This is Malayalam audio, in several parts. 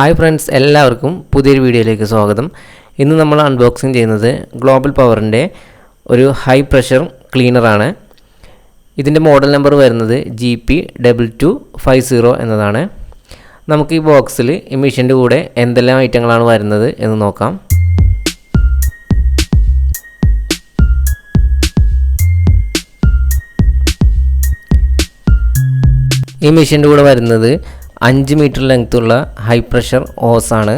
ഹായ് ഫ്രണ്ട്സ്, എല്ലാവർക്കും പുതിയൊരു വീഡിയോയിലേക്ക് സ്വാഗതം. ഇന്ന് നമ്മൾ അൺബോക്സിങ് ചെയ്യുന്നത് ഗ്ലോബൽ പവറിൻ്റെ ഒരു ഹൈ പ്രഷർ ക്ലീനറാണ്. ഇതിൻ്റെ മോഡൽ നമ്പർ വരുന്നത് GP2250 എന്നതാണ്. നമുക്ക് ഈ ബോക്സിൽ ഈ മെഷീൻ്റെ കൂടെ എന്തെല്ലാം ഐറ്റങ്ങളാണ് വരുന്നത് എന്ന് നോക്കാം. ഈ മെഷീൻ്റെ കൂടെ വരുന്നത് 5 മീറ്റർ ലെങ്ത്തുള്ള ഹൈ പ്രഷർ ഓസാണ്.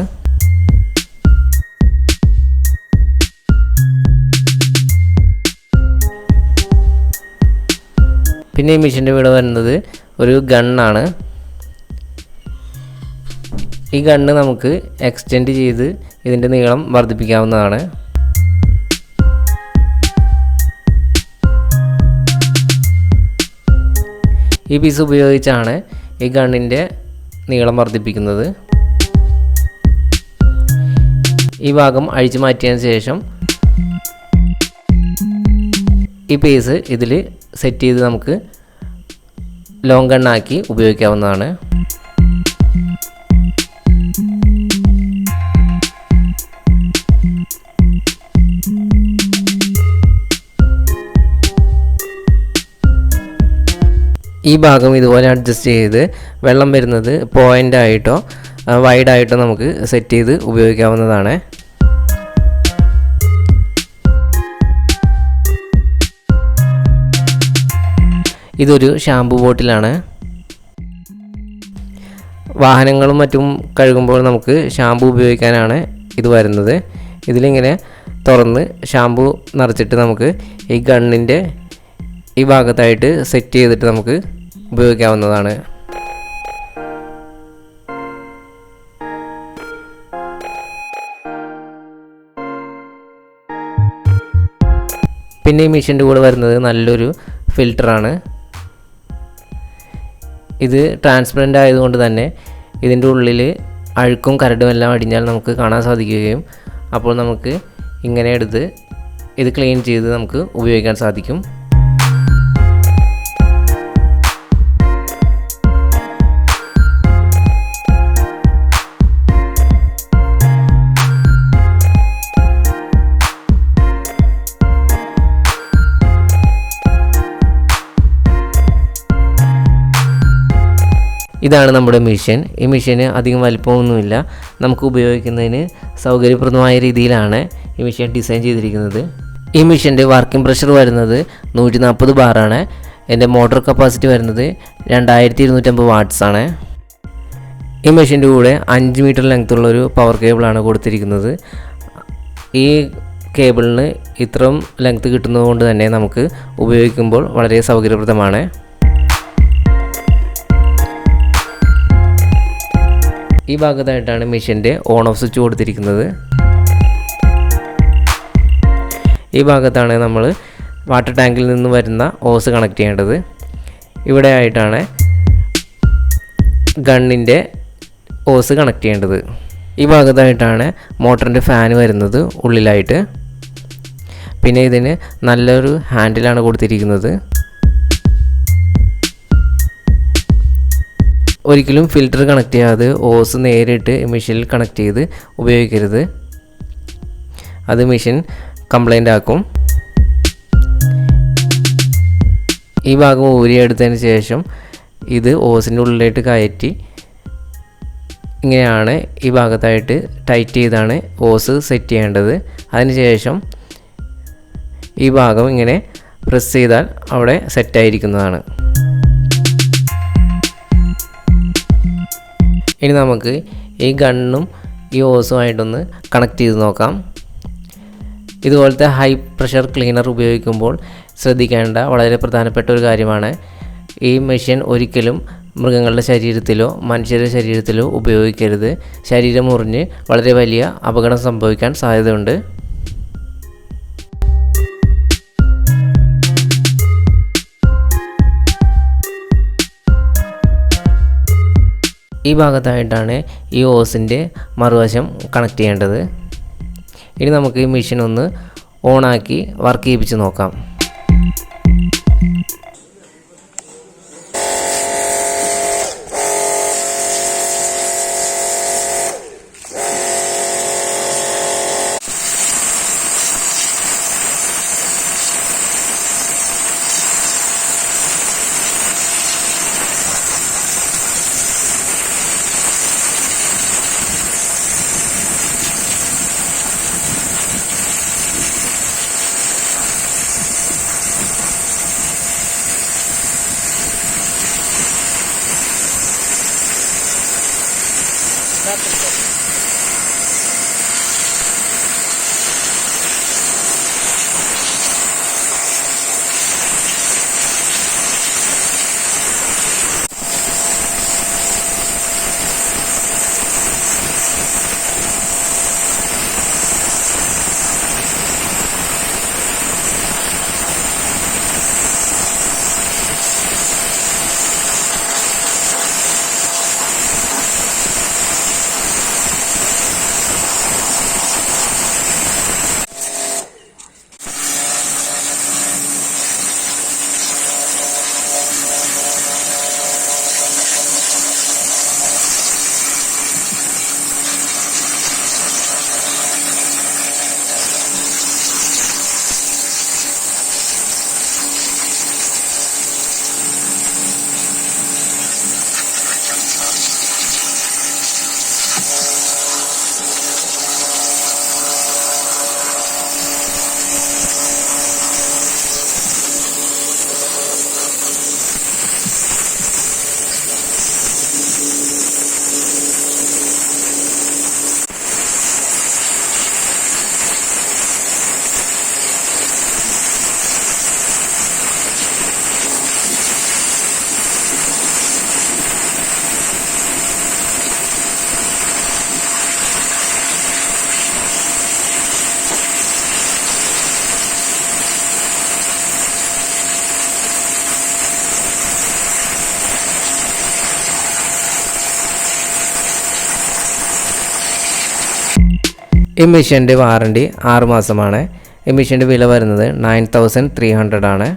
പിന്നെ ഈ മെഷീൻ്റെ കൂടെ വരുന്നത് ഒരു ഗണ്ണാണ്. ഈ ഗണ്ണ് നമുക്ക് എക്സ്റ്റെൻഡ് ചെയ്ത് ഇതിൻ്റെ നീളം വർദ്ധിപ്പിക്കാവുന്നതാണ്. ഈ പീസ് ഉപയോഗിച്ചാണ് ഈ ഗണ്ണിൻ്റെ നീളം വർദ്ധിപ്പിക്കുന്നത്. ഈ ഭാഗം അഴിച്ചു മാറ്റിയതിന് ശേഷം ഈ പീസ് ഇതിൽ സെറ്റ് ചെയ്ത് നമുക്ക് ലോങ് ഗണ്ണാക്കി ഉപയോഗിക്കാവുന്നതാണ്. ഈ ഭാഗം ഇതുപോലെ അഡ്ജസ്റ്റ് ചെയ്ത് വെള്ളം വരുന്നത് പോയിൻ്റ് ആയിട്ടോ വൈഡായിട്ടോ നമുക്ക് സെറ്റ് ചെയ്ത് ഉപയോഗിക്കാവുന്നതാണ്. ഇതൊരു ഷാമ്പു ബോട്ടിലാണ്. വാഹനങ്ങളും മറ്റും കഴുകുമ്പോൾ നമുക്ക് ഷാമ്പു ഉപയോഗിക്കാനാണ് ഇത് വരുന്നത്. ഇതിലിങ്ങനെ തുറന്ന് ഷാമ്പു നിറച്ചിട്ട് നമുക്ക് ഈ ഗണ്ണിൻ്റെ ഈ ഭാഗത്തായിട്ട് സെറ്റ് ചെയ്തിട്ട് നമുക്ക് ഉപയോഗിക്കാവുന്നതാണ്. പിന്നെ ഈ മെഷീൻ്റെ കൂടെ വരുന്നത് നല്ലൊരു ഫിൽറ്ററാണ്. ഇത് ട്രാൻസ്പെറൻ്റ് ആയതുകൊണ്ട് തന്നെ ഇതിൻ്റെ ഉള്ളിൽ അഴുക്കും കരടും എല്ലാം അടിഞ്ഞാൽ നമുക്ക് കാണാൻ സാധിക്കുകയും അപ്പോൾ നമുക്ക് ഇങ്ങനെ എടുത്ത് ഇത് ക്ലീൻ ചെയ്ത് നമുക്ക് ഉപയോഗിക്കാൻ സാധിക്കും. ഇതാണ് നമ്മുടെ മെഷീൻ. ഈ മെഷീന് അധികം വലിപ്പമൊന്നുമില്ല. നമുക്ക് ഉപയോഗിക്കുന്നതിന് സൗകര്യപ്രദമായ രീതിയിലാണ് ഈ മെഷീൻ ഡിസൈൻ ചെയ്തിരിക്കുന്നത്. ഈ മെഷീൻ്റെ വർക്കിംഗ് പ്രഷർ വരുന്നത് 140 ബാറാണ്. എൻ്റെ മോട്ടോർ കപ്പാസിറ്റി വരുന്നത് 2250 വാട്ട്സാണ്. ഈ മെഷീൻ്റെ കൂടെ 5 മീറ്റർ ലെങ്ത്തുള്ളൊരു പവർ കേബിളാണ് കൊടുത്തിരിക്കുന്നത്. ഈ കേബിളിന് ഇത്രയും ലെങ്ത്ത് കിട്ടുന്നത് കൊണ്ട് തന്നെ നമുക്ക് ഉപയോഗിക്കുമ്പോൾ വളരെ സൗകര്യപ്രദമാണ്. ഈ ഭാഗത്തായിട്ടാണ് മെഷീൻ്റെ ഓൺ ഓഫ് സ്വിച്ച് കൊടുത്തിരിക്കുന്നത്. ഈ ഭാഗത്താണ് നമ്മൾ വാട്ടർ ടാങ്കിൽ നിന്ന് വരുന്ന ഓസ് കണക്ട് ചെയ്യേണ്ടത്. ഇവിടെ ആയിട്ടാണ് ഗണ്ണിൻ്റെ ഓസ് കണക്ട് ചെയ്യേണ്ടത്. ഈ ഭാഗത്തായിട്ടാണ് മോട്ടറിൻ്റെ ഫാൻ വരുന്നത് ഉള്ളിലായിട്ട്. പിന്നെ ഇതിന് നല്ലൊരു ഹാൻഡിലാണ് കൊടുത്തിരിക്കുന്നത്. ഒരിക്കലും ഫിൽറ്റർ കണക്ട് ചെയ്യാതെ ഓസ് നേരിട്ട് മെഷീനിൽ കണക്ട് ചെയ്ത് ഉപയോഗിക്കരുത്. അത് മെഷീൻ കംപ്ലൈൻ്റ് ആക്കും. ഈ ഭാഗം ഊരിയെടുത്തതിന് ശേഷം ഇത് ഓസിൻ്റെ ഉള്ളിലായിട്ട് കയറ്റി ഇങ്ങനെയാണ് ഈ ഭാഗത്തായിട്ട് ടൈറ്റ് ചെയ്താണ് ഓസ് സെറ്റ് ചെയ്യേണ്ടത്. അതിനുശേഷം ഈ ഭാഗം ഇങ്ങനെ പ്രസ് ചെയ്താൽ അവിടെ സെറ്റായിരിക്കുന്നതാണ്. ഇനി നമുക്ക് ഈ ഗണ്ണും ഈ ഓസുമായിട്ടൊന്ന് കണക്ട് ചെയ്ത് നോക്കാം. ഇതുപോലത്തെ ഹൈ പ്രഷർ ക്ലീനർ ഉപയോഗിക്കുമ്പോൾ ശ്രദ്ധിക്കേണ്ട വളരെ പ്രധാനപ്പെട്ട ഒരു കാര്യമാണ്, ഈ മെഷീൻ ഒരിക്കലും മൃഗങ്ങളുടെ ശരീരത്തിലോ മനുഷ്യരുടെ ശരീരത്തിലോ ഉപയോഗിക്കരുത്. ശരീരം മുറിഞ്ഞ് വളരെ വലിയ അപകടം സംഭവിക്കാൻ സാധ്യതയുണ്ട്. ഈ ഭാഗത്തായിട്ടാണ് ഈ ഓസിൻ്റെ മറുവശം കണക്ട് ചെയ്യേണ്ടത്. ഇനി നമുക്ക് ഈ മെഷീൻ ഒന്ന് ഓണാക്കി വർക്ക് ചെയ്യിപ്പിച്ച് നോക്കാം. ഈ മെഷീൻ്റെ വാറണ്ടി 6 മാസമാണ്. ഈ മെഷീൻ്റെ വില വരുന്നത് 9300 ആണ്.